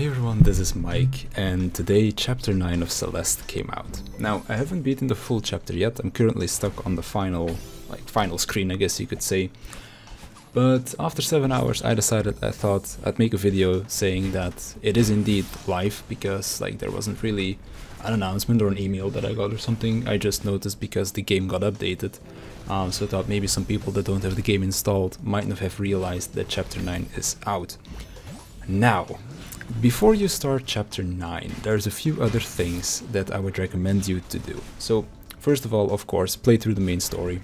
Hey everyone, this is Mike, and today chapter 9 of Celeste came out. Now, I haven't beaten the full chapter yet. I'm currently stuck on the final screen, I guess you could say. But after 7 hours I thought I'd make a video saying that it is indeed live, because there wasn't really an announcement or an email that I got or something. I just noticed because the game got updated. So I thought maybe some people that don't have the game installed might not have realized that chapter 9 is out. Now, before you start chapter 9, there's a few other things that I would recommend you to do. So, first of all, of course, play through the main story.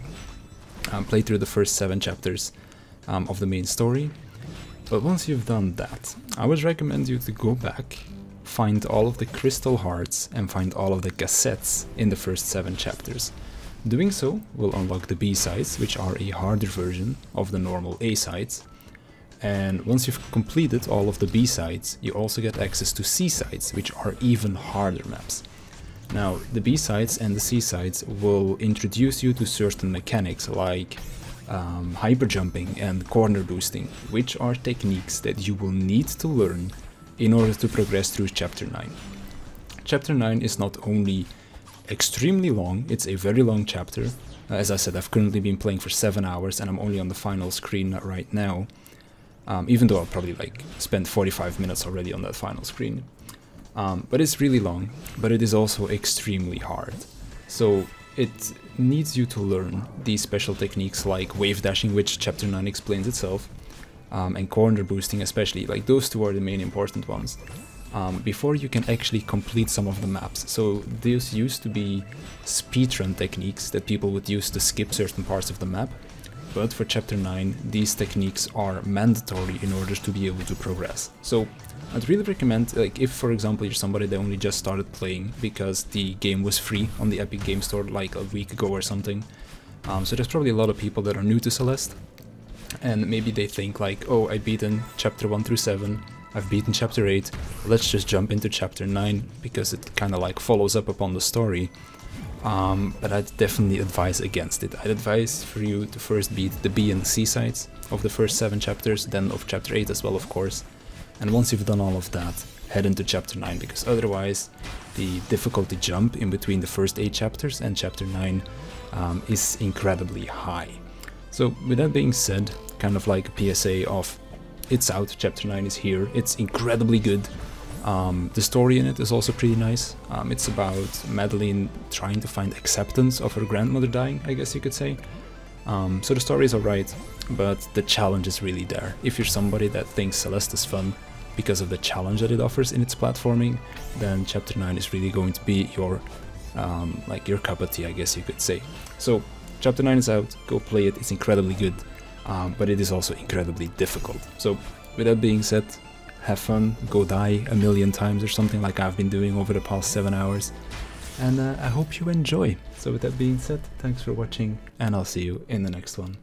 Play through the first 7 chapters of the main story. But once you've done that, I would recommend you to go back, find all of the crystal hearts, and find all of the cassettes in the first 7 chapters. Doing so will unlock the B-sides, which are a harder version of the normal A-sides. And once you've completed all of the B-sides, you also get access to C-sides, which are even harder maps. Now, the B-sides and the C-sides will introduce you to certain mechanics like hyper jumping and corner boosting, which are techniques that you will need to learn in order to progress through chapter 9. Chapter 9 is not only extremely long, it's a very long chapter. As I said, I've currently been playing for 7 hours and I'm only on the final screen right now. Even though I'll probably spend 45 minutes already on that final screen. But it's really long, but it is also extremely hard. So it needs you to learn these special techniques like wave dashing, which chapter 9 explains itself, and corner boosting especially. Those two are the main important ones, before you can actually complete some of the maps. So these used to be speedrun techniques that people would use to skip certain parts of the map. But for chapter 9, these techniques are mandatory in order to be able to progress. So I'd really recommend, if for example you're somebody that only just started playing because the game was free on the Epic Game Store a week ago or something. So there's probably a lot of people that are new to Celeste, and maybe they think oh, I've beaten chapter 1 through 7, I've beaten chapter 8, let's just jump into chapter 9 because it kind of follows up upon the story. But I'd definitely advise against it. I'd advise for you to first beat the B and C sides of the first 7 chapters, then of chapter 8 as well, of course. And once you've done all of that, head into chapter 9, because otherwise the difficulty jump in between the first 8 chapters and chapter 9 is incredibly high. So with that being said, kind of like a PSA of it's out, chapter 9 is here, it's incredibly good. The story in it is also pretty nice. It's about Madeline trying to find acceptance of her grandmother dying, I guess you could say. So the story is alright, but the challenge is really there. If you're somebody that thinks Celeste is fun because of the challenge that it offers in its platforming, then chapter 9 is really going to be your your cup of tea, I guess you could say. So chapter 9 is out, go play it, it's incredibly good, but it is also incredibly difficult. So with that being said, have fun, go die a million times or something like I've been doing over the past 7 hours, and I hope you enjoy. So with that being said, thanks for watching, and I'll see you in the next one.